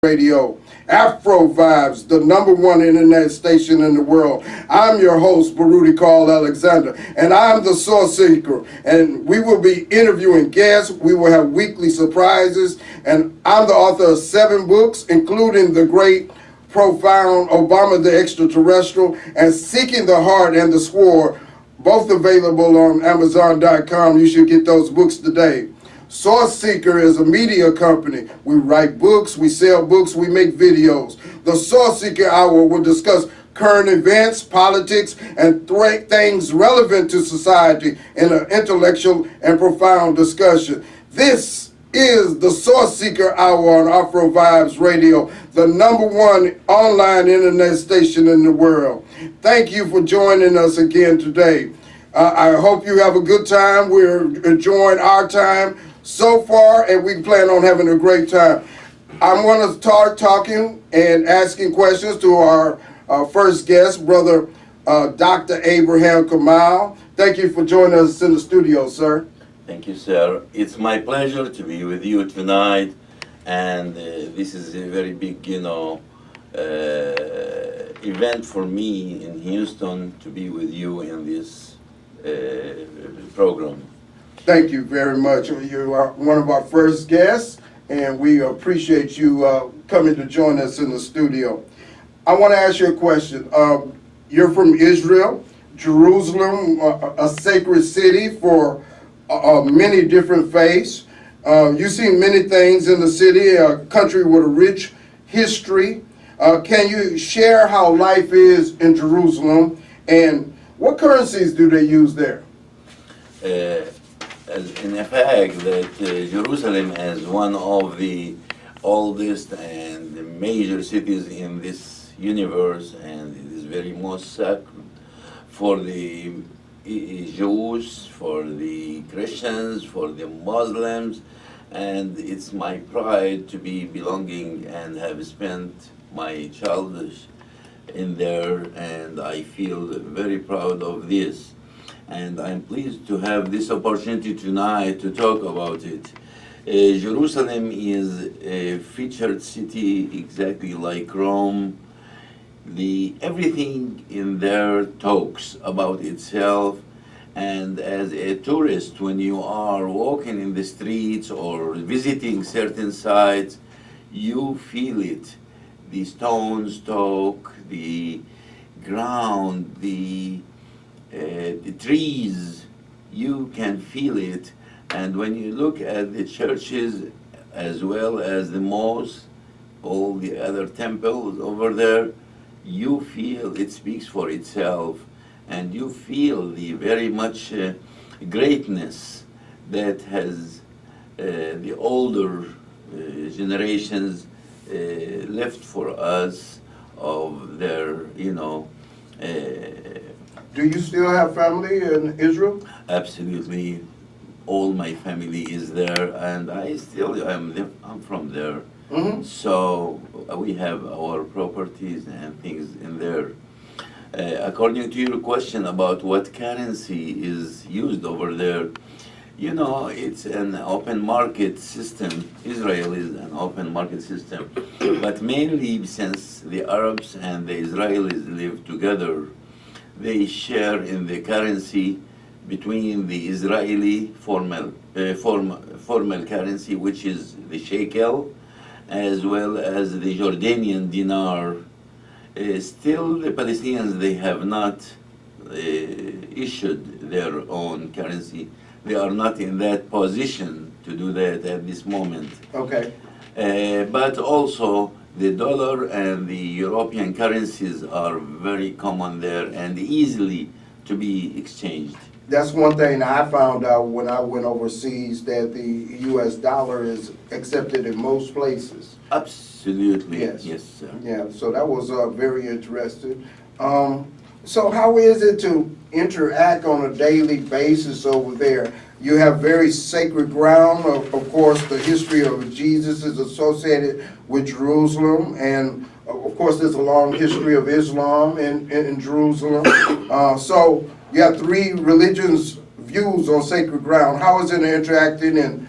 Radio, Afro Vibes, the #1 internet station in the world. I'm your host, Baruti Carl Alexander, and I'm the Sourceseeker. And we will be interviewing guests. We will have weekly surprises. And I'm the author of 7 books, including the great, profound Obama the Extraterrestrial and Seeking the Heart and the Sword, both available on Amazon.com. You should get those books today. Sourceseeker is a media company. We write books, we sell books, we make videos. The Sourceseeker Hour will discuss current events, politics, and things relevant to society in an intellectual and profound discussion. This is the Sourceseeker Hour on Afro Vibes Radio, the #1 online internet station in the world. Thank you for joining us again today. I hope you have a good time. We're enjoying our time so far, and we plan on having a great time. I'm going to start talking and asking questions to our first guest, Brother Dr. Abraham Kamel. Thank you for joining us in the studio, sir. Thank you, sir. It's my pleasure to be with you tonight, and this is a very big, event for me in Houston to be with you in this program. Thank you very much. You are one of our first guests, and we appreciate you coming to join us in the studio. I want to ask you a question. You're from Israel, Jerusalem, a sacred city for many different faiths. You've seen many things in the city, a country with a rich history. Can you share how life is in Jerusalem, and what currencies do they use there? In fact, that Jerusalem is one of the oldest and major cities in this universe, and it is very most sacred for the Jews, for the Christians, for the Muslims, and it's my pride to be belonging and have spent my childhood in there, and I feel very proud of this. And I'm pleased to have this opportunity tonight to talk about it. Jerusalem is a featured city exactly like Rome. Everything in there talks about itself, and as a tourist, when you are walking in the streets or visiting certain sites, you feel it. The stones talk, the ground, the trees, you can feel it. And when you look at the churches as well as the mosques, all the other temples over there, you feel it speaks for itself, and you feel the very much greatness that has the older generations left for us of their, Do you still have family in Israel? Absolutely. All my family is there, and I'm from there. Mm-hmm. So we have our properties and things in there. According to your question about what currency is used over there, it's an open market system. Israel is an open market system. But mainly since the Arabs and the Israelis live together, they share in the currency between the Israeli formal currency, which is the shekel, as well as the Jordanian dinar. Still, the Palestinians, they have not issued their own currency. They are not in that position to do that at this moment. Okay. But also, the dollar and the European currencies are very common there and easily to be exchanged. That's one thing I found out when I went overseas, that the U.S. dollar is accepted in most places. Absolutely. Yes. Yes, sir. Yeah, so that was very interesting. So how is it to interact on a daily basis over there? You have very sacred ground. Of course, the history of Jesus is associated with Jerusalem, and of course, there's a long history of Islam in Jerusalem. So you have 3 religions' views on sacred ground. How is it interacting and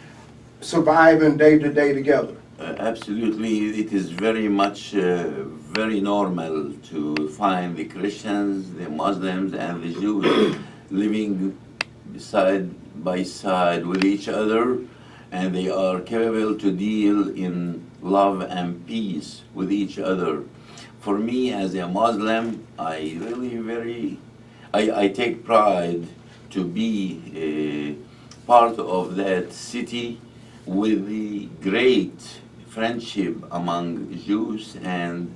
surviving day to day together? Absolutely, it is very much very normal to find the Christians, the Muslims, and the Jews living side by side with each other, and they are capable to deal in love and peace with each other. For me, as a Muslim, I take pride to be part of that city with the great friendship among Jews and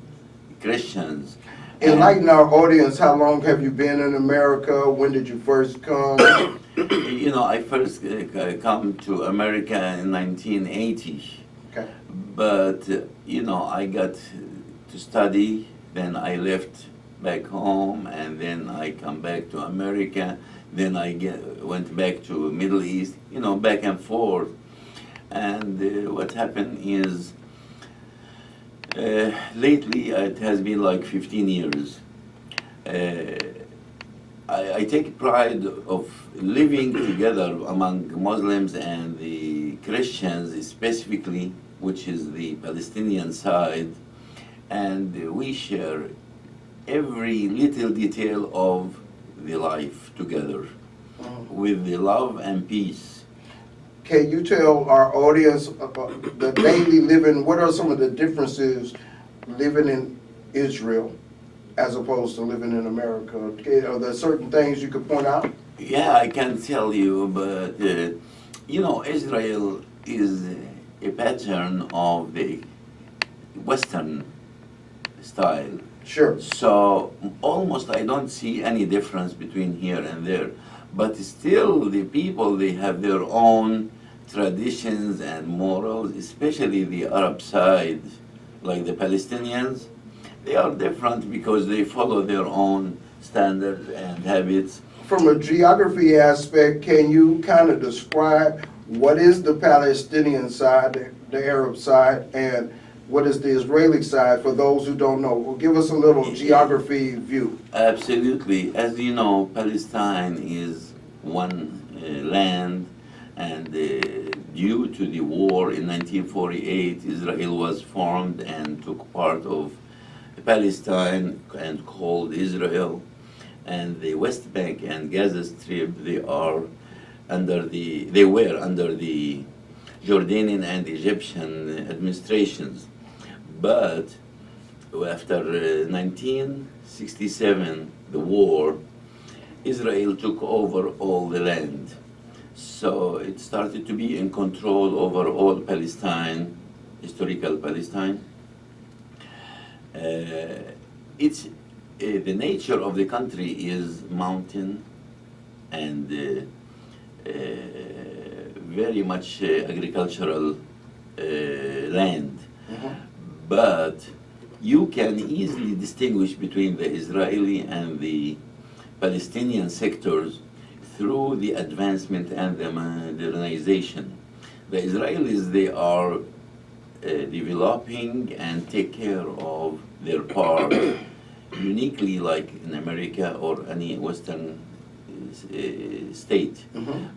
Christians. Enlighten our audience, how long have you been in America? When did you first come? You know, I first come to America in 1980. Okay. But, you know, I got to study, then I left back home, and then I come back to America, then went back to Middle East, you know, back and forth. And what happened is, lately it has been like 15 years. I take pride of living together among Muslims and the Christians specifically, which is the Palestinian side, and we share every little detail of the life together with the love and peace. Can you tell our audience about the daily living, what are some of the differences living in Israel as opposed to living in America? Are there certain things you could point out? Yeah, I can tell you, but you know, Israel is a pattern of the Western style. Sure. So almost I don't see any difference between here and there. But still, the people, they have their own traditions and morals, especially the Arab side, like the Palestinians. They are different because they follow their own standards and habits. From a geography aspect, can you kind of describe what is the Palestinian side, the Arab side, and what is the Israeli side for those who don't know? Well, give us a little geography view. Absolutely. As you know, Palestine is one land, and due to the war in 1948, Israel was formed and took part of Palestine and called Israel. And the West Bank and Gaza Strip, they were under the Jordanian and Egyptian administrations. But after 1967, the war, Israel took over all the land. So it started to be in control over all Palestine, historical Palestine. The nature of the country is mountain and very much agricultural land. But you can easily distinguish between the Israeli and the Palestinian sectors through the advancement and the modernization. The Israelis, they are developing and take care of their part uniquely, like in America or any Western state.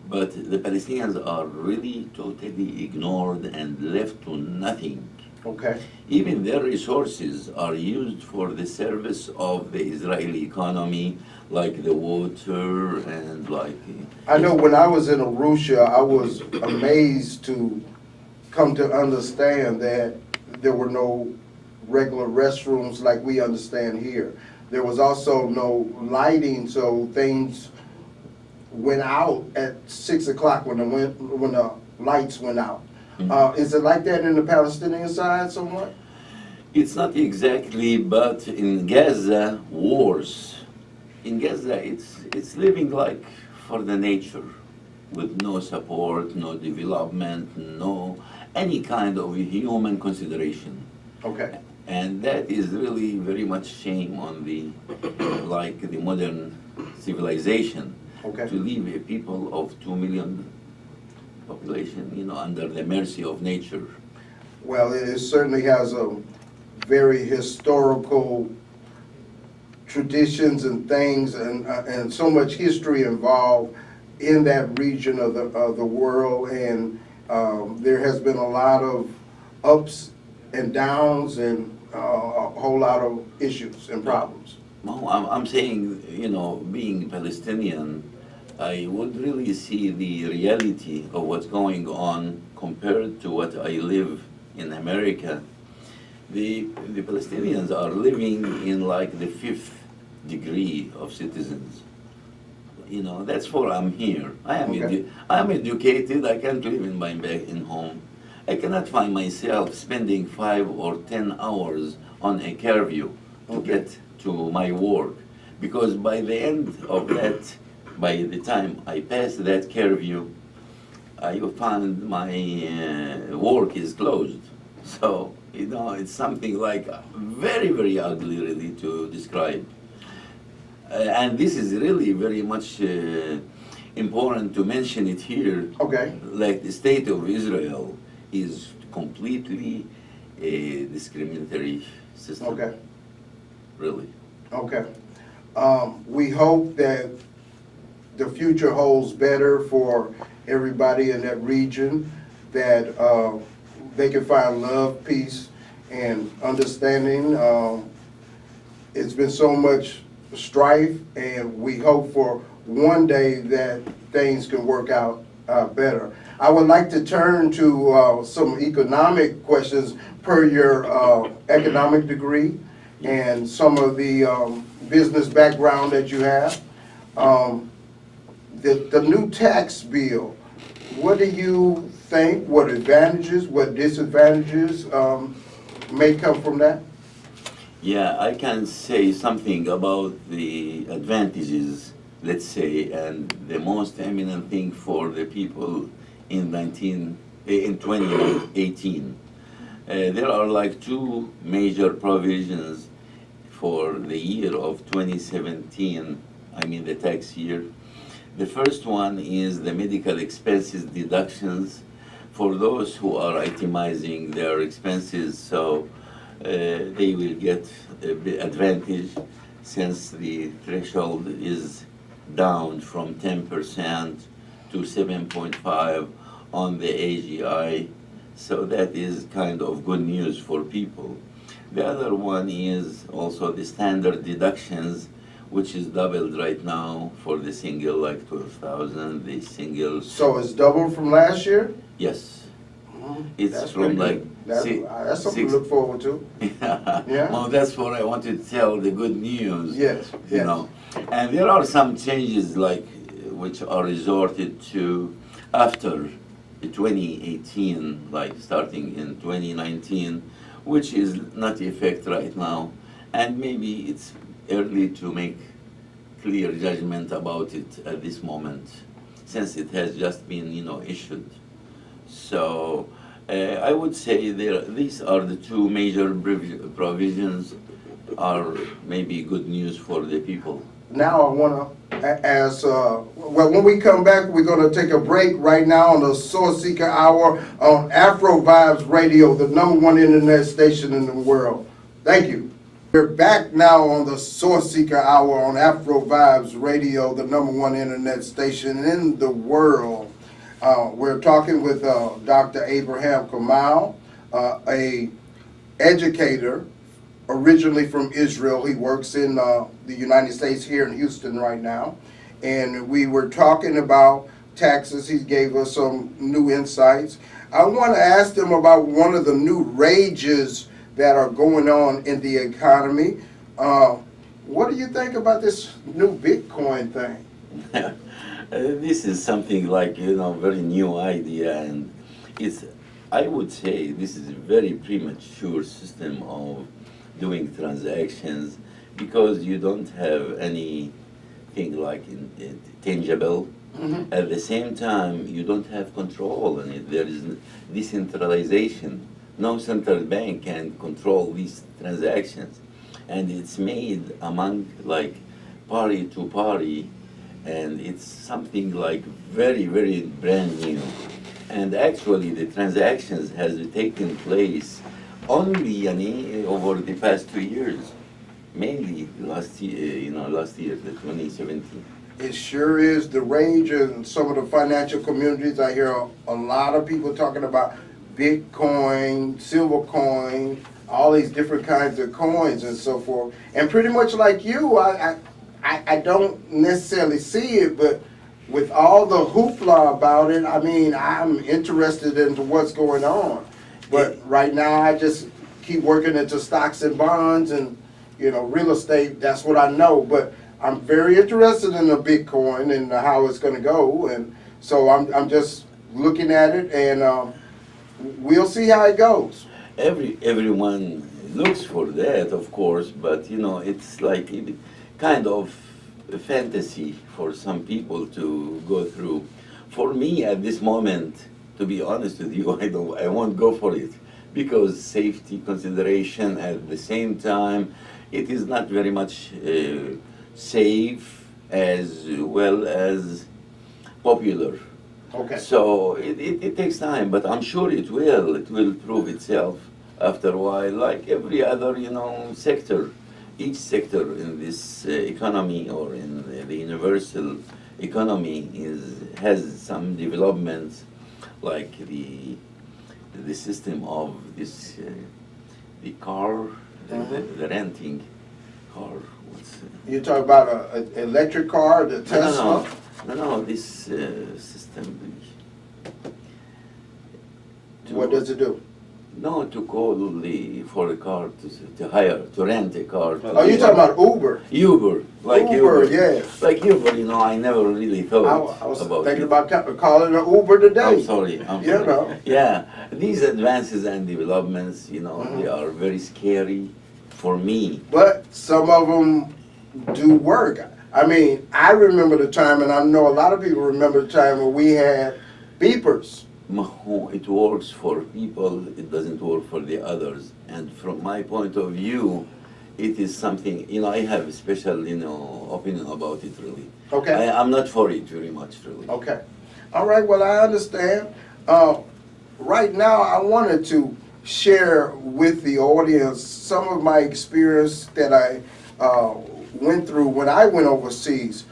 But the Palestinians are really totally ignored and left to nothing. Okay. Even their resources are used for the service of the Israeli economy, like the water and like... I know when I was in Arusha, I was amazed to come to understand that there were no regular restrooms like we understand here. There was also no lighting, so things went out at 6 o'clock when the lights went out. Is it like that in the Palestinian side somewhat? It's not exactly, but in Gaza, worse. In Gaza, it's living like for the nature, with no support, no development, no any kind of human consideration. Okay. And that is really very much shame on the modern civilization. Okay. To leave a people of 2 million population, you know, under the mercy of nature. Well, it certainly has a very historical traditions and things, and so much history involved in that region of the world, and there has been a lot of ups and downs and a whole lot of issues and problems. No, I'm saying, being Palestinian, I would really see the reality of what's going on compared to what I live in America. The Palestinians are living in like the fifth degree of citizens. That's why I'm here. Okay. I am educated. I can't live in home. I cannot find myself spending 5 or 10 hours on a curfew to get to my work, because by the end of that, by the time I pass that curfew, I find my work is closed. So it's something like very, very ugly, really, to describe. And this is really very much important to mention it here. Okay. Like the state of Israel is completely a discriminatory system. Okay. Really. Okay. We hope that the future holds better for everybody in that region, that they can find love, peace, and understanding. It's been so much strife, and we hope for one day that things can work out better. I would like to turn to some economic questions per your economic degree and some of the business background that you have. The new tax bill, what do you think, what advantages, what disadvantages may come from that? Yeah, I can say something about the advantages, let's say, and the most eminent thing for the people in 2018. There are like two major provisions for the year of 2017, I mean the tax year. The first one is the medical expenses deductions for those who are itemizing their expenses, so they will get the advantage since the threshold is down from 10% to 7.5 on the AGI. So that is kind of good news for people. The other one is also the standard deductions, which is doubled right now for the single, like 12,000, the single. So it's doubled from last year? Yes. It's That's from pretty like good. That's something to look forward to. Yeah. Well, that's what I wanted to tell, the good news. Yes, You yes. know, and there are some changes like which are resorted to after 2018, like starting in 2019, which is not effect right now, and maybe it's early to make clear judgment about it at this moment, since it has just been issued. So I would say these are the two major provisions are maybe good news for the people. Now I want to ask, well, when we come back, we're going to take a break right now on the Sourceseeker Hour on Afro Vibes Radio, the #1 internet station in the world. Thank you. We're back now on the Sourceseeker Hour on Afro Vibes Radio, the #1 internet station in the world. We're talking with Dr. Abraham Kamel, a educator originally from Israel. He works in the United States here in Houston right now. And we were talking about taxes. He gave us some new insights. I want to ask him about one of the new rages that are going on in the economy. What do you think about this new Bitcoin thing? This is something like, very new idea, and I would say this is a very premature system of doing transactions, because you don't have anything like tangible. Mm-hmm. At the same time, you don't have control on it. There is decentralization. No central bank can control these transactions, and it's made among like party to party, and it's something like very, very brand new. And actually the transactions has taken place only over the past 2 years, mainly last year, the 2017. It sure is the rage in some of the financial communities. I hear a lot of people talking about Bitcoin, silver coin, all these different kinds of coins and so forth. And pretty much like you, I don't necessarily see it, but with all the hoopla about it, I mean, I'm interested into what's going on. But right now, I just keep working into stocks and bonds and, you know, real estate. That's what I know. But I'm very interested in the Bitcoin and how it's going to go. And so I'm just looking at it, and we'll see how it goes. Everyone looks for that, of course, but you know, it's like kind of a fantasy for some people to go through. For me, at this moment, to be honest with you, I won't go for it because safety consideration. At the same time, it is not very much safe as well as popular. Okay. So it takes time, but I'm sure it will prove itself after a while, like every other, you know, sector. Each sector in this economy or in the universal economy has some developments, like the system of this the car, the renting car. You talk about an electric car, the Tesla? No, this system. What does it do? No, to call for a car to hire, to rent a car. Oh, you're talking about Uber? Uber, like Uber, yes. Like Uber, you know, I never really thought I was about thinking it. about calling an Uber today. I'm sorry. You know. Yeah, these advances and developments, you know, they are very scary for me. But some of them do work. I mean, I remember the time, and I know a lot of people remember the time when we had beepers. It works for people, it doesn't work for the others. And from my point of view, it is something, you know, I have a special, you know, opinion about it, really. Okay. I'm not for it very much, really. Okay. All right, well, I understand. Right now, I wanted to share with the audience some of my experience that I went through when I went overseas.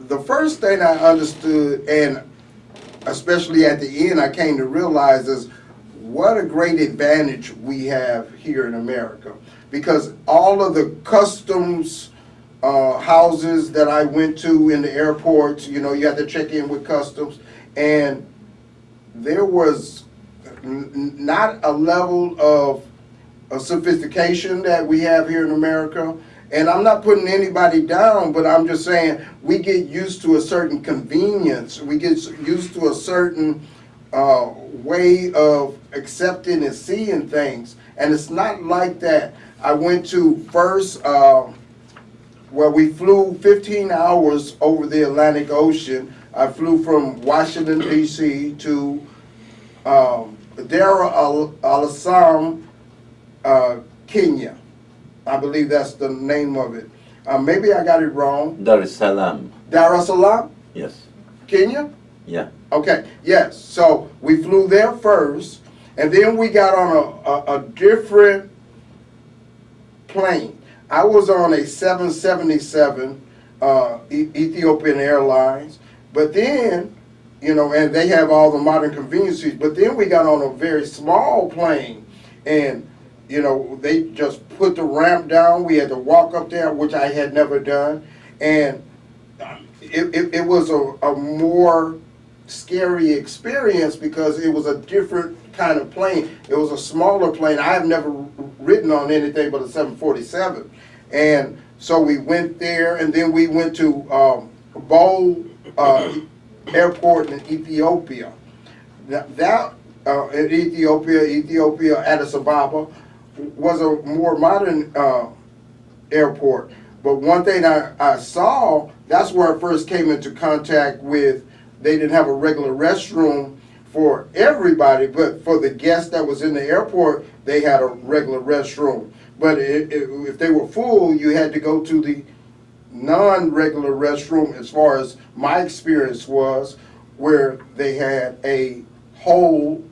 The first thing I understood, and especially at the end, I came to realize is what a great advantage we have here in America. Because all of the customs houses that I went to in the airports, you know, you had to check in with customs, and there was not a level of sophistication that we have here in America. And I'm not putting anybody down, but I'm just saying we get used to a certain convenience. We get used to a certain way of accepting and seeing things. And it's not like that. I went to first, where we flew 15 hours over the Atlantic Ocean. I flew from Washington, D.C. to Dar al-Salaam, Kenya. I believe that's the name of it. Maybe I got it wrong. Dar es Salaam. Dar es Salaam? Yes. Kenya? Yeah. Okay, yes. So we flew there first, and then we got on a different plane. I was on a 777 Ethiopian Airlines, but then, you know, and they have all the modern conveniences, but then we got on a very small plane, and you know, they just put the ramp down. We had to walk up there, which I had never done. And it was a more scary experience because it was a different kind of plane. It was a smaller plane. I have never ridden on anything but a 747. And so we went there, and then we went to Gold Airport in Ethiopia. That in Ethiopia, Addis Ababa, was a more modern airport. But one thing I saw, that's where I first came into contact with, they didn't have a regular restroom for everybody, but for the guests that was in the airport, they had a regular restroom. But if they were full, you had to go to the non-regular restroom, as far as my experience was, where they had a hole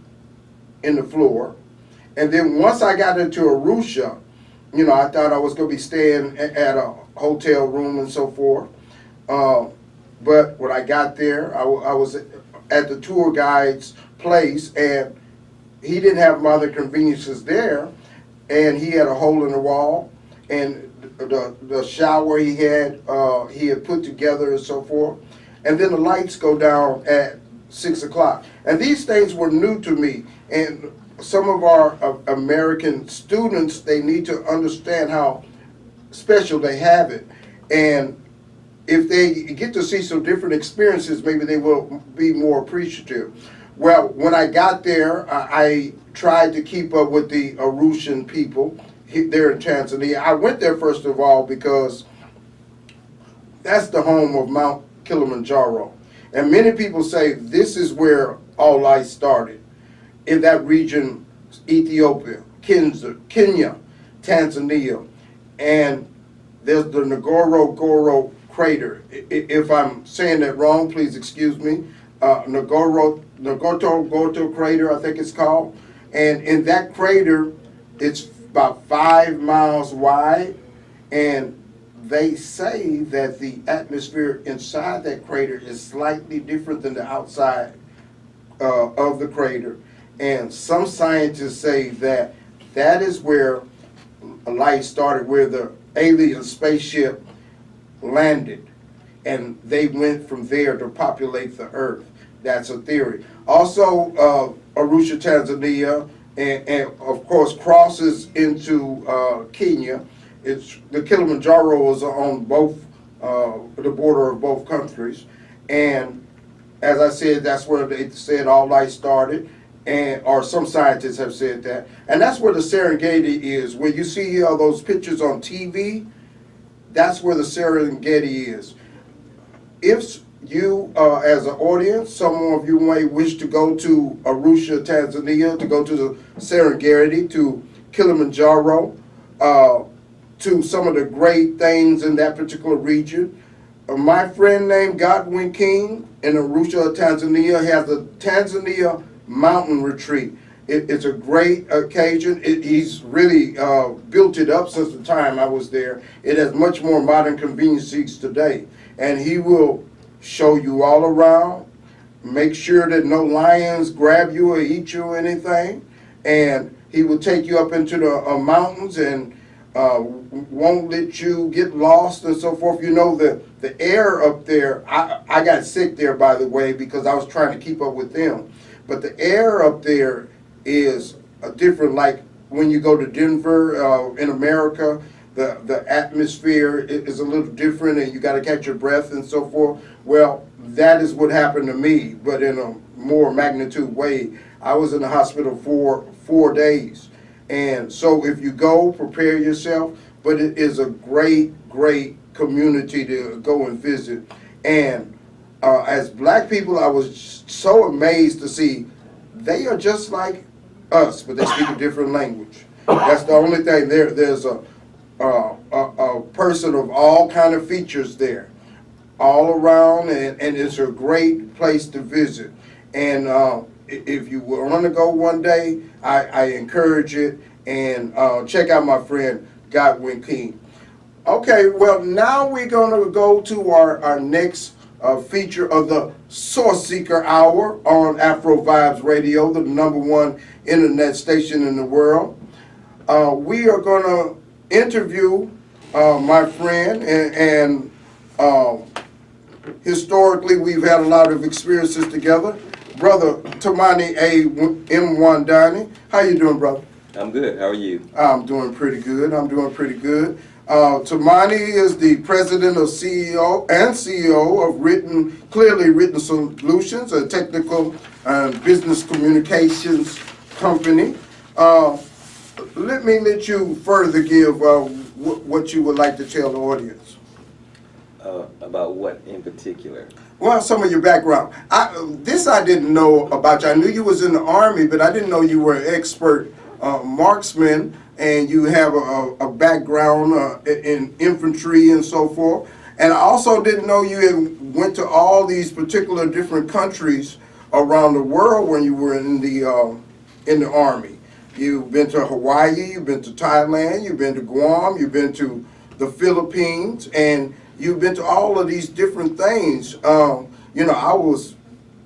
in the floor. And then once I got into Arusha, you know, I thought I was going to be staying at a hotel room and so forth. But when I got there, I was at the tour guide's place, and he didn't have modern conveniences there, and he had a hole in the wall, and the shower he had put together and so forth, and then the lights go down at 6 o'clock. And these things were new to me, and some of our American students, they need to understand how special they have it, and if they get to see some different experiences, maybe they will be more appreciative. Well, when I got there, I tried to keep up with the Arushan people there in Tanzania. I went there first of all because that's the home of Mount Kilimanjaro. And many people say this is where all life started, in that region, Ethiopia, Kenya, Tanzania, and there's the Ngorongoro crater. If I'm saying that wrong, please excuse me. Ngorongoro crater, I think it's called. And in that crater, it's about 5 miles wide, and they say that the atmosphere inside that crater is slightly different than the outside of the crater. And some scientists say that that is where life started, where the alien spaceship landed, and they went from there to populate the earth. That's a theory. Also, Arusha, Tanzania, and of course crosses into Kenya. It's the Kilimanjaro is on both the border of both countries, and as I said, that's where they said all life started, or some scientists have said that, and that's where the Serengeti is. Where you see all those pictures on TV, that's where the Serengeti is. If you, as an audience, some of you may wish to go to Arusha, Tanzania, to go to the Serengeti, to Kilimanjaro, to some of the great things in that particular region. My friend named Godwin King in Arusha, Tanzania, has a Tanzania mountain retreat. It's a great occasion. He's really built it up since the time I was there. It has much more modern conveniences today. And he will show you all around, make sure that no lions grab you or eat you or anything. And he will take you up into the mountains and won't let you get lost and so forth. You know, the air up there, I got sick there, by the way, because I was trying to keep up with them. But the air up there is different, like when you go to Denver in America, the atmosphere is a little different and you got to catch your breath and so forth. Well, that is what happened to me, but in a more magnitude way. I was in the hospital for 4 days. And so if you go, prepare yourself, but it is a great, great community to go and visit. And as black people, I was so amazed to see they are just like us, but they speak a different language. That's the only thing. There's a person of all kind of features there, all around, and it's a great place to visit. And if you want to go one day, I encourage it, and check out my friend Godwin King. Okay, well, now we're going to go to our next feature of the Sourceseeker Hour on Afro Vibes Radio, the #1 internet station in the world. We are going to interview my friend, and historically we've had a lot of experiences together. Brother Tamanani Mwandani. How you doing, brother? I'm good. How are you? I'm doing pretty good. Tamani is the president of CEO of Clearly Written Solutions, a technical and business communications company. Let you further give what you would like to tell the audience. About what in particular? Well, some of your background. This I didn't know about you. I knew you was in the Army, but I didn't know you were an expert marksman, and you have a background in infantry and so forth. And I also didn't know you had went to all these particular different countries around the world when you were in the Army. You've been to Hawaii, you've been to Thailand, you've been to Guam, you've been to the Philippines, and you've been to all of these different things. I was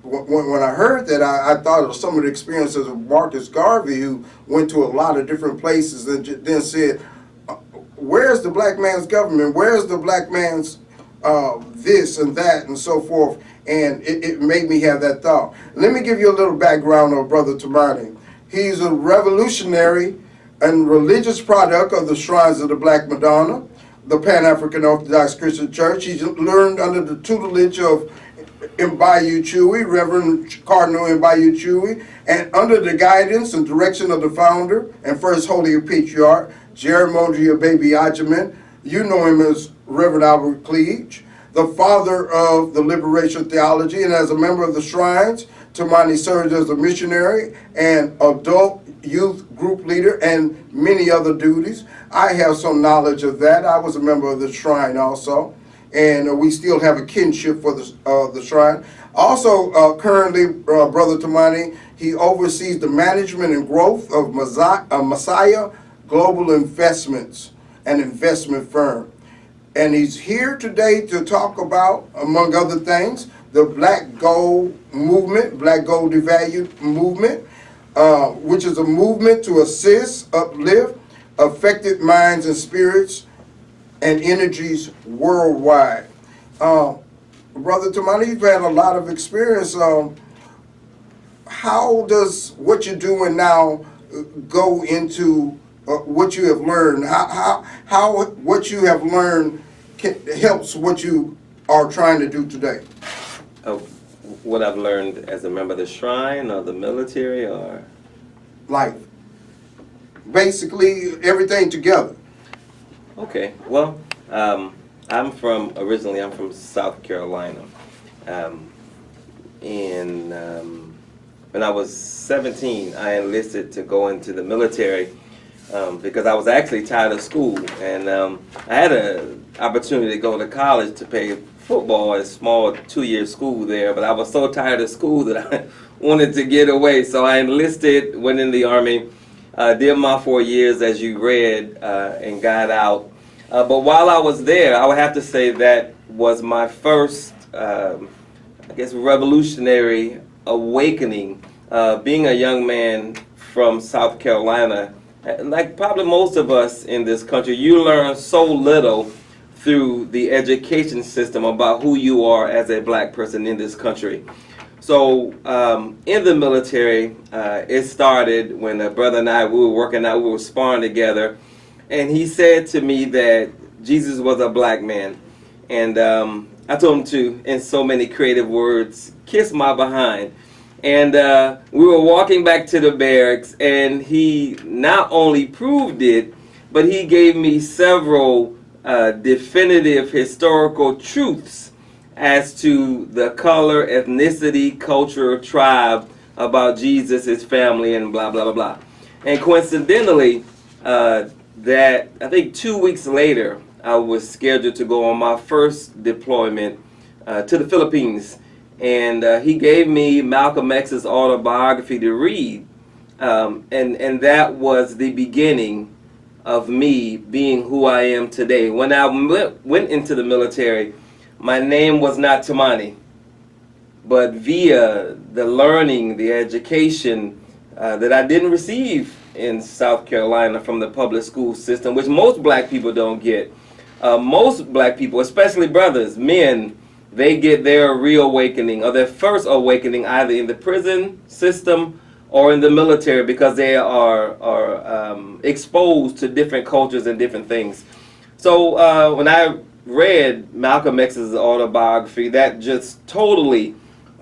when I heard that, I thought of some of the experiences of Marcus Garvey, who went to a lot of different places and then said, where's the black man's government? Where's the black man's this and that and so forth? And it made me have that thought. Let me give you a little background of Brother Tamanani. He's a revolutionary and religious product of the Shrines of the Black Madonna, the Pan-African Orthodox Christian Church. He's learned under the tutelage of Mbayu Chewy, Reverend Cardinal Mbayu Chewy, and under the guidance and direction of the founder and first Holy Patriarch, Jeremiah Baby Ajamin. You know him as Reverend Albert Cleage, the father of the liberation theology, and as a member of the Shrines, Tamanani served as a missionary and adult youth group leader and many other duties. I have some knowledge of that. I was a member of the Shrine also, and we still have a kinship for the Shrine. Also, currently, Brother Tamanani, he oversees the management and growth of Messiah Global Investments, an investment firm. And he's here today to talk about, among other things, the Black Gold movement, Black Gold Devalued movement, which is a movement to assist, uplift, affected minds and spirits and energies worldwide. Brother Tamanani, you've had a lot of experience. How does what you're doing now go into what you have learned? How what you have learned helps what you are trying to do today? What I've learned as a member of the Shrine or the military or? Life. Basically, everything together. Okay, well, I'm from South Carolina. When I was 17, I enlisted to go into the military because I was actually tired of school, and I had an opportunity to go to college to play football at a small 2-year school there, but I was so tired of school that I wanted to get away, so I enlisted, went in the Army, did my 4 years as you read, and got out. But while I was there, I would have to say that was my first, I guess, revolutionary awakening. Being a young man from South Carolina, like probably most of us in this country, you learn so little through the education system about who you are as a black person in this country. So in the military, it started when a brother and I, we were working out, we were sparring together, and he said to me that Jesus was a black man. And I told him to, in so many creative words, kiss my behind. And we were walking back to the barracks, and he not only proved it, but he gave me several definitive historical truths as to the color, ethnicity, culture, tribe, about Jesus, his family, and blah, blah, blah, blah. And coincidentally, that I think 2 weeks later, I was scheduled to go on my first deployment to the Philippines. And he gave me Malcolm X's autobiography to read. And that was the beginning of me being who I am today. When I went into the military, my name was not Tamanani. But via the learning, the education that I didn't receive in South Carolina from the public school system, which most black people don't get. Most black people, especially brothers, men, they get their reawakening or their first awakening either in the prison system or in the military because they are exposed to different cultures and different things. So when I read Malcolm X's autobiography, that just totally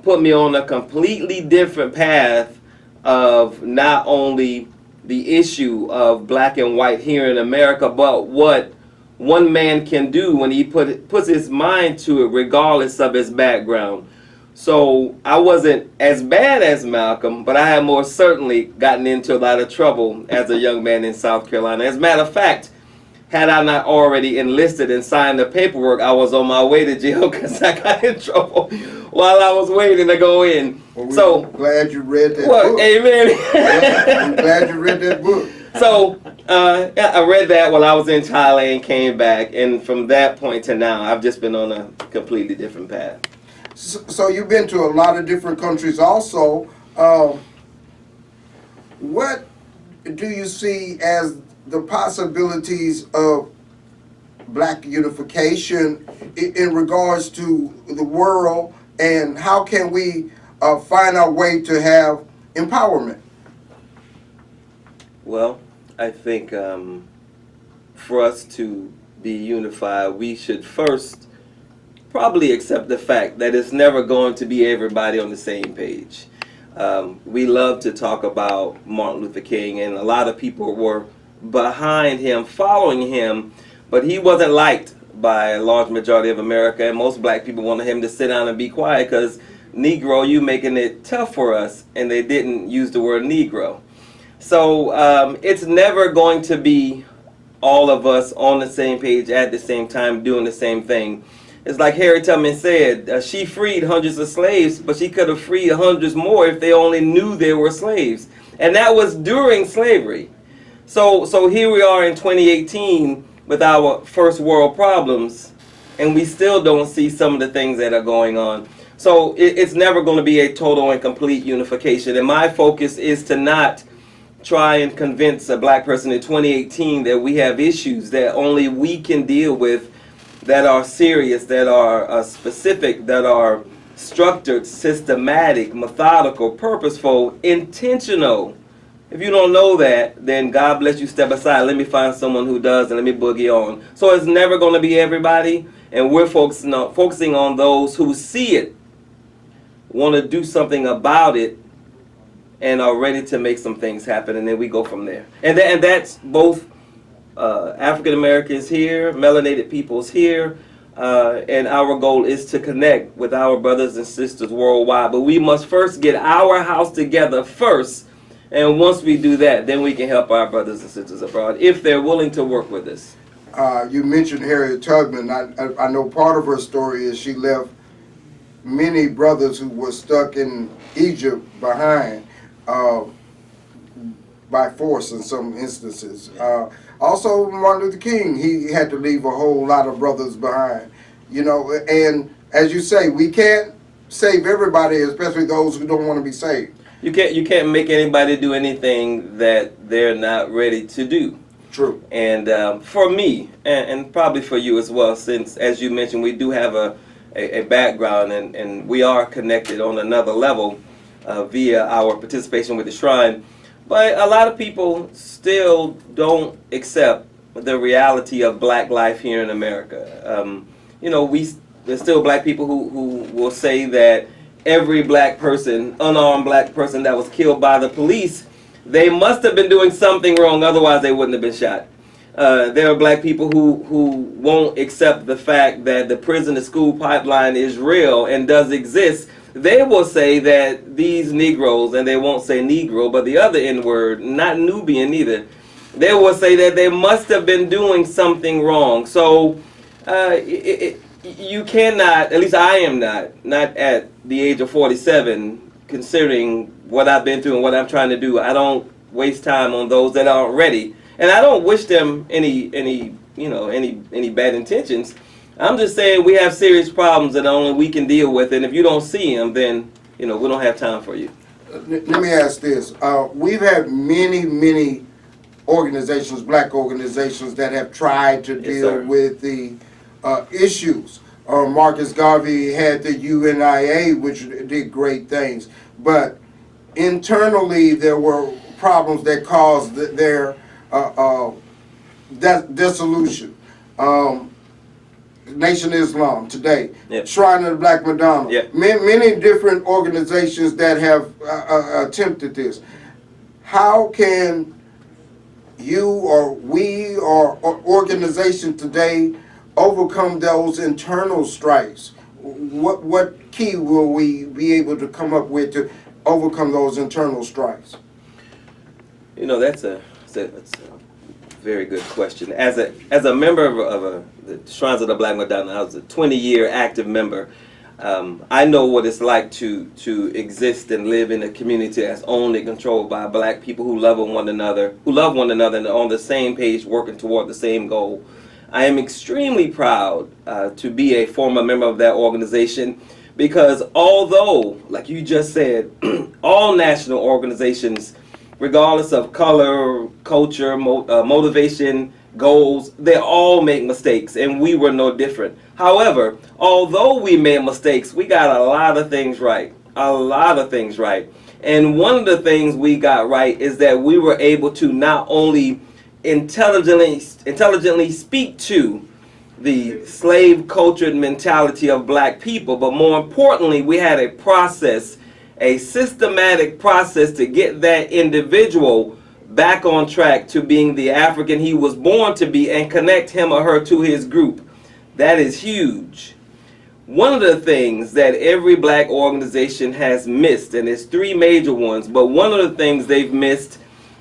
put me on a completely different path of not only the issue of black and white here in America, but what one man can do when he puts his mind to it regardless of his background. So I wasn't as bad as Malcolm, but I had more certainly gotten into a lot of trouble as a young man in South Carolina. As a matter of fact, had I not already enlisted and signed the paperwork, I was on my way to jail because I got in trouble while I was waiting to go in. Well, we're glad you read that book. Amen. Yeah, we're glad you read that book. So I read that while I was in Thailand, came back, and from that point to now, I've just been on a completely different path. So you've been to a lot of different countries also. What do you see as the possibilities of black unification in regards to the world, and how can we find our way to have empowerment? Well, I think for us to be unified, we should first probably accept the fact that it's never going to be everybody on the same page. We love to talk about Martin Luther King, and a lot of people were behind him, following him, but he wasn't liked by a large majority of America, and most black people wanted him to sit down and be quiet because, Negro, you making it tough for us, and they didn't use the word Negro. So it's never going to be all of us on the same page at the same time doing the same thing. It's like Harriet Tubman said, she freed hundreds of slaves, but she could have freed hundreds more if they only knew they were slaves. And that was during slavery. So here we are in 2018 with our first world problems, and we still don't see some of the things that are going on. So it's never going to be a total and complete unification. And my focus is to not try and convince a black person in 2018 that we have issues that only we can deal with, that are serious, that are specific, that are structured, systematic, methodical, purposeful, intentional. If you don't know that, then God bless you, step aside. Let me find someone who does, and let me boogie on. So it's never going to be everybody, and we're focusing on those who see it, want to do something about it, and are ready to make some things happen, and then we go from there. And that's both African Americans here, melanated peoples here, and our goal is to connect with our brothers and sisters worldwide. But we must first get our house together first. And once we do that, then we can help our brothers and sisters abroad if they're willing to work with us. You mentioned Harriet Tubman. I know part of her story is she left many brothers who were stuck in Egypt behind by force in some instances. Also, Martin Luther King, he had to leave a whole lot of brothers behind. You know, and as you say, we can't save everybody, especially those who don't want to be saved. You can't make anybody do anything that they're not ready to do. True. And for me, and probably for you as well, since, as you mentioned, we do have a background and we are connected on another level via our participation with the Shrine. But a lot of people still don't accept the reality of black life here in America. You know, there's still black people who will say that every black person, unarmed black person that was killed by the police, they must have been doing something wrong, otherwise they wouldn't have been shot. There are black people who won't accept the fact that the prison to school pipeline is real and does exist. They will say that these Negroes, and they won't say Negro, but the other N-word, not Nubian either, they will say that they must have been doing something wrong. So you cannot, at least I am not at the age of 47, considering what I've been through and what I'm trying to do. I don't waste time on those that aren't ready. And I don't wish them any bad intentions. I'm just saying we have serious problems that only we can deal with, and if you don't see them, then we don't have time for you. Let me ask this. We've had many organizations, black organizations, that have tried to deal with the issues. Marcus Garvey had the UNIA, which did great things, but internally there were problems that caused their dissolution. Nation of Islam today, yep. Shrine of the Black Madonna, yep. Many different organizations that have attempted this. How can you or we or organization today overcome those internal strifes? What key will we be able to come up with to overcome those internal strifes? That's a very good question. As a member of the Shrines of the Black Madonna, I was a 20-year active member. I know what it's like to exist and live in a community that's owned and controlled by black people who love one another and are on the same page, working toward the same goal. I am extremely proud to be a former member of that organization, Because although, like you just said, all national organizations, regardless of color, culture, motivation, goals, they all make mistakes, and we were no different. However, although we made mistakes, we got a lot of things right. A lot of things right. And one of the things we got right is that we were able to not only intelligently speak to the slave cultured mentality of black people, but more importantly, we had a process, a systematic process to get that individual back on track to being the African he was born to be and connect him or her to his group. That is huge. One of the things that every black organization has missed, and it's three major ones, but one of the things they've missed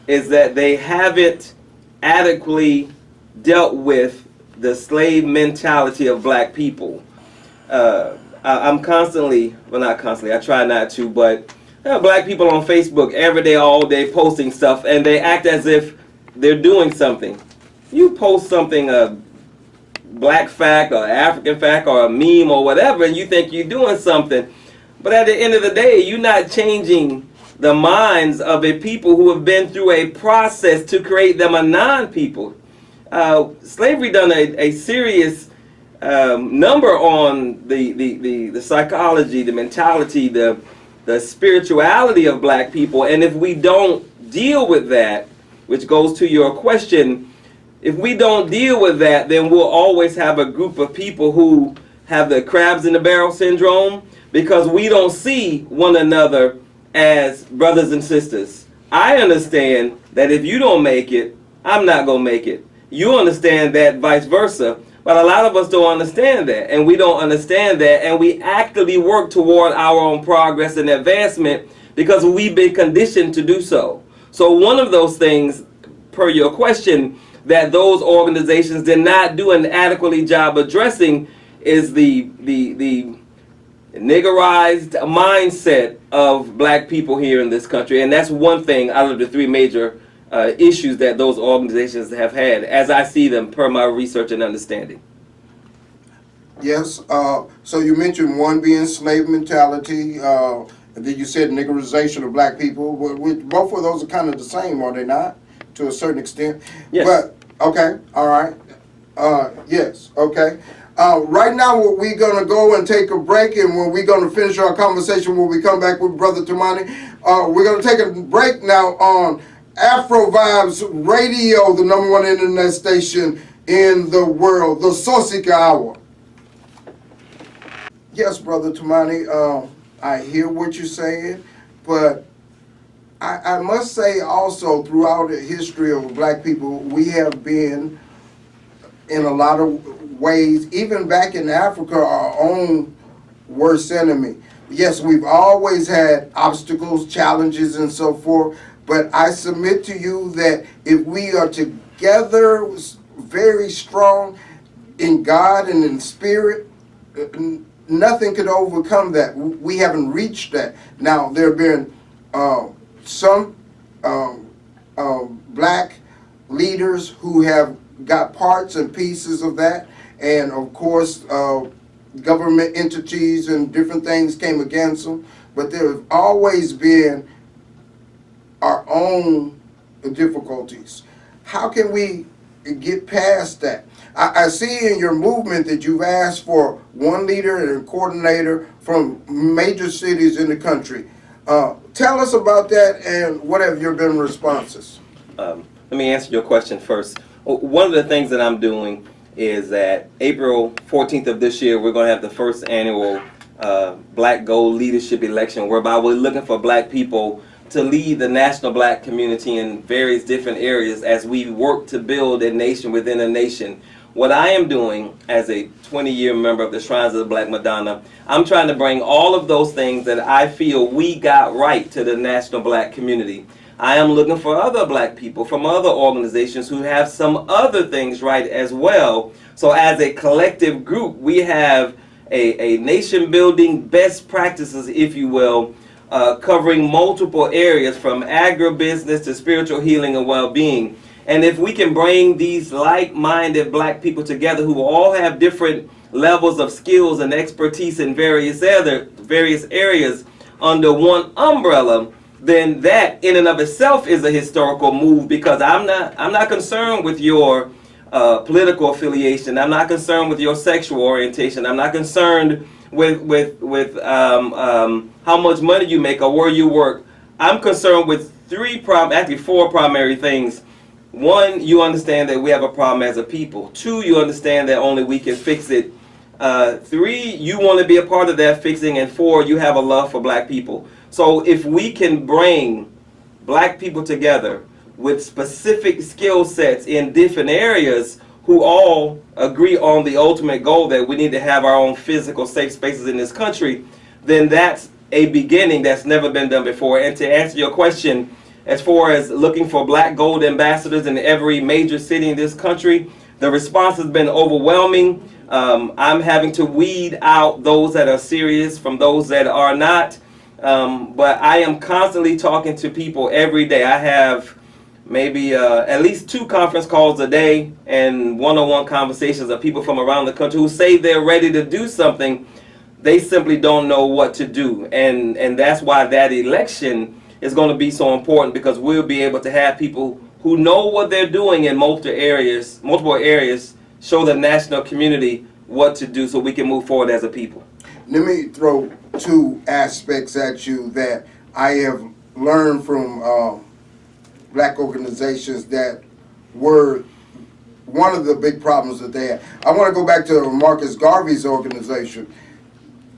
is that they haven't adequately dealt with the slave mentality of black people. I'm constantly, well, not constantly, I try not to, but black people on Facebook every day, all day, posting stuff, and they act as if they're doing something. You post something, a black fact or African fact or a meme or whatever, and you think you're doing something. But at the end of the day, you're not changing the minds of a people who have been through a process to create them a non-people. Slavery done a serious number on the psychology, the mentality, the spirituality of black people. And if we don't deal with that, which goes to your question, if we don't deal with that, then we'll always have a group of people who have the crabs in the barrel syndrome, because we don't see one another as brothers and sisters. I understand that if you don't make it, I'm not going to make it. You understand that vice versa. But a lot of us don't understand that, and we don't understand that, and we actively work toward our own progress and advancement because we've been conditioned to do so. So one of those things, per your question, that those organizations did not do an adequately job addressing is the niggerized mindset of black people here in this country. And that's one thing out of the three major issues that those organizations have had, as I see them per my research and understanding. Yes, so you mentioned one being slave mentality, and then you said niggerization of black people. Both of those are kind of the same, are they not? To a certain extent? Yes. But, okay, all right. Yes, okay. Right now, we're going to go and take a break, and when we're going to finish our conversation when we come back with Brother Tamanani, we're going to take a break now on Afro Vibes Radio, the #1 internet station in the world, the Sourceseeker Hour. Yes, Brother Tamanani, I hear what you're saying, but I must say also throughout the history of black people, we have been, in a lot of ways, even back in Africa, our own worst enemy. Yes, we've always had obstacles, challenges, and so forth, but I submit to you that if we are together very strong in God and in spirit, nothing could overcome that. We haven't reached that. Now, there have been some black leaders who have got parts and pieces of that, and of course government entities and different things came against them, but there have always been our own difficulties. How can we get past that? I see in your movement that you've asked for one leader and a coordinator from major cities in the country. Tell us about that, and what have your been responses? Let me answer your question first. One of the things that I'm doing is that April 14th of this year, we're going to have the first annual Black Gold Leadership Election, whereby we're looking for black people to lead the national black community in various different areas as we work to build a nation within a nation. What I am doing as a 20-year member of the Shrines of the Black Madonna, I'm trying to bring all of those things that I feel we got right to the national black community. I am looking for other black people from other organizations who have some other things right as well. So as a collective group, we have a nation-building best practices, if you will, covering multiple areas from agribusiness to spiritual healing and well-being. And if we can bring these like-minded black people together who all have different levels of skills and expertise in various areas under one umbrella, then that in and of itself is a historical move, because I'm not concerned with your political affiliation. I'm not concerned with your sexual orientation. I'm not concerned with how much money you make or where you work. I'm concerned with four primary things. One, you understand that we have a problem as a people. Two, you understand that only we can fix it. Three, you want to be a part of that fixing. And four, you have a love for black people. So if we can bring black people together with specific skill sets in different areas who all agree on the ultimate goal that we need to have our own physical safe spaces in this country, then that's a beginning that's never been done before. And to answer your question, as far as looking for black gold ambassadors in every major city in this country, the response has been overwhelming. I'm having to weed out those that are serious from those that are not. But I am constantly talking to people every day. I have maybe at least 2 conference calls a day and one-on-one conversations of people from around the country who say they're ready to do something. They simply don't know what to do. And that's why that election is going to be so important, because we'll be able to have people who know what they're doing in multiple areas, show the national community what to do so we can move forward as a people. Let me throw 2 aspects at you that I have learned from black organizations that were one of the big problems that they had. I want to go back to Marcus Garvey's organization.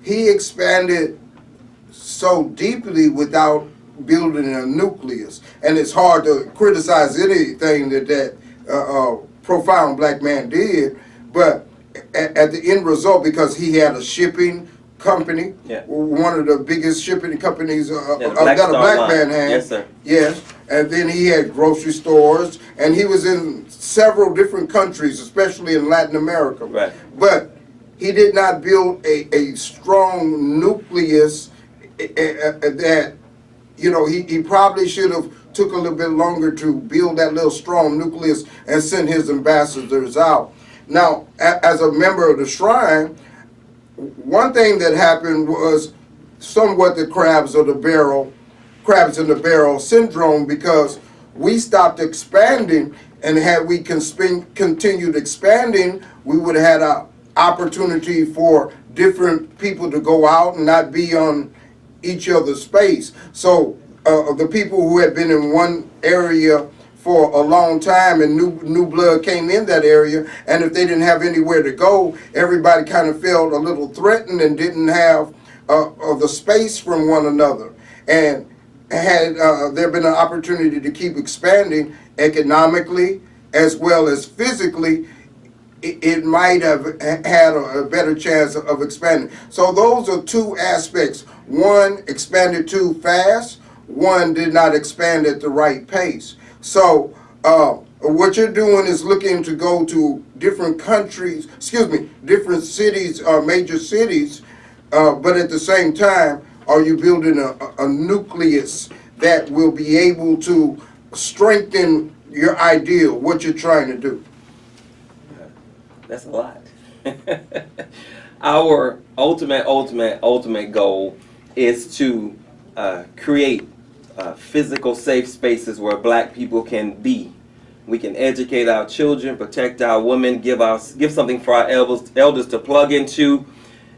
He expanded so deeply without building a nucleus, and it's hard to criticize anything that profound black man did, but at the end result, because he had a shipping company, one of the biggest shipping companies that a black man had. Yes, sir. Yes, and then he had grocery stores, and he was in several different countries, especially in Latin America. Right. But he did not build a strong nucleus that, you know, he probably should have took a little bit longer to build that little strong nucleus and send his ambassadors out. Now, as a member of the Shrine, one thing that happened was somewhat the crabs in the barrel syndrome, because we stopped expanding, and had we continued expanding, we would have had an opportunity for different people to go out and not be on each other's space. So the people who had been in one area for a long time and new blood came in that area, and if they didn't have anywhere to go, everybody kind of felt a little threatened and didn't have the space from one another. And had there been an opportunity to keep expanding economically as well as physically, it might have had a better chance of expanding. So those are 2 aspects. One expanded too fast, one did not expand at the right pace. So what you're doing is looking to go to different countries, different cities, major cities, but at the same time, are you building a nucleus that will be able to strengthen your ideal, what you're trying to do? That's a lot. Our ultimate goal is to create physical safe spaces where black people can be. We can educate our children, protect our women, give something for our elders to plug into,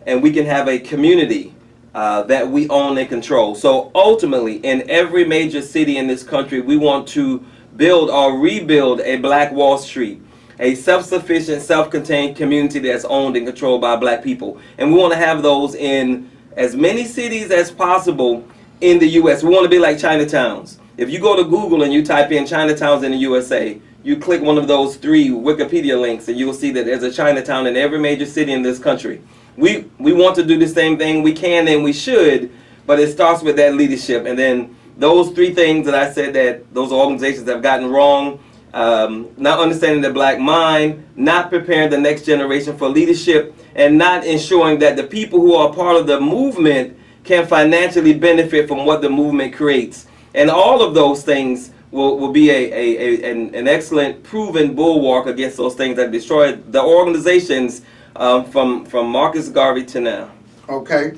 and we can have a community that we own and control. So ultimately, in every major city in this country, we want to build or rebuild a Black Wall Street, a self-sufficient, self-contained community that's owned and controlled by black people. And we want to have those in as many cities as possible in the U.S. We want to be like Chinatowns. If you go to Google and you type in Chinatowns in the USA, you click one of those 3 Wikipedia links and you'll see that there's a Chinatown in every major city in this country. We want to do the same thing. We can and we should, but it starts with that leadership. And then those 3 things that I said that those organizations have gotten wrong, not understanding the black mind, not preparing the next generation for leadership, and not ensuring that the people who are part of the movement can financially benefit from what the movement creates. And all of those things will be an excellent proven bulwark against those things that destroyed the organizations from Marcus Garvey to now. Okay.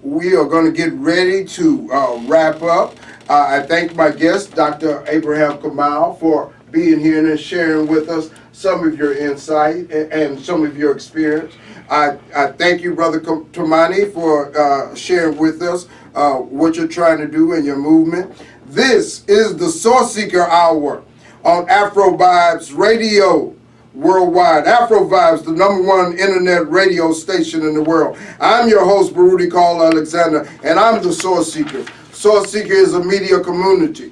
We are going to get ready to wrap up. I thank my guest, Dr. Abraham Kamel, for being here and sharing with us some of your insight and some of your experience. I thank you, Brother Tamanani, for sharing with us what you're trying to do in your movement. This is the Sourceseeker Hour on Afro Vibes Radio worldwide. Afro Vibes, the #1 internet radio station in the world. I'm your host, Baruti Alexander, and I'm the Sourceseeker. Sourceseeker is a media community.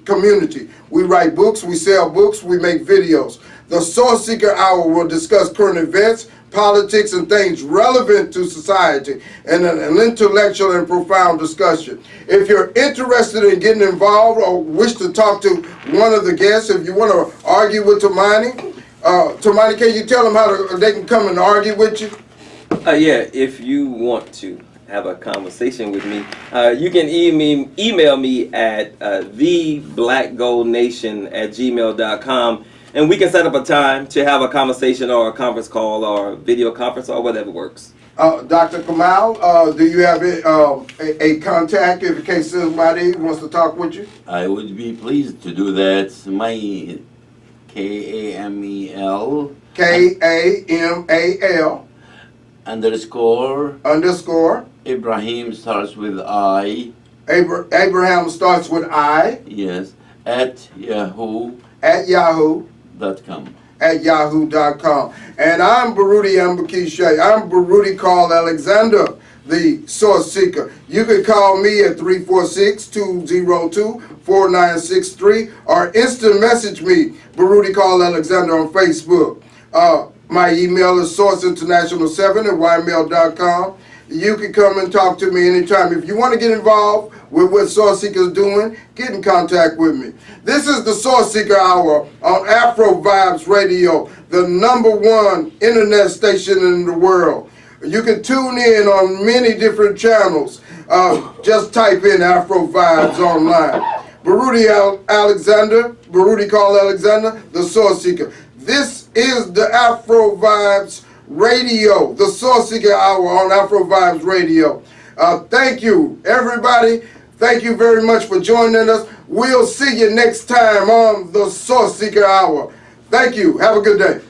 We write books, we sell books, we make videos. The Sourceseeker Hour will discuss current events, politics, and things relevant to society in an intellectual and profound discussion. If you're interested in getting involved or wish to talk to one of the guests, if you want to argue with Tamanani, Tamanani, can you tell them how they can come and argue with you? Yeah, if you want to have a conversation with me, you can email me at theblackgoldnation@gmail.com, and we can set up a time to have a conversation or a conference call or video conference or whatever works. Dr. Kamel, do you have a contact in case somebody wants to talk with you? I would be pleased to do that. My Kamel Kamal _ Ibrahim starts with I. Abraham starts with I. Yes, at yahoo.com. Yahoo.com. And I'm Baruti Mbakishe. I'm Baruti Alexander, the Sourceseeker. You can call me at 346-202-4963 or instant message me, Baruti Alexander, on Facebook. My email is sourceinternational7@ymail.com. You can come and talk to me anytime. If you want to get involved with what Sourceseeker is doing, get in contact with me. This is the Sourceseeker Hour on Afro Vibes Radio, the #1 internet station in the world. You can tune in on many different channels. Just type in Afro Vibes online. Baruti Alexander, Baruti Alexander, the Sourceseeker. This is the Afro Vibes Radio, the Sourceseeker Hour on Afro Vibes Radio. Thank you, everybody. Thank you very much for joining us. We'll see you next time on the Sourceseeker Hour. Thank you. Have a good day.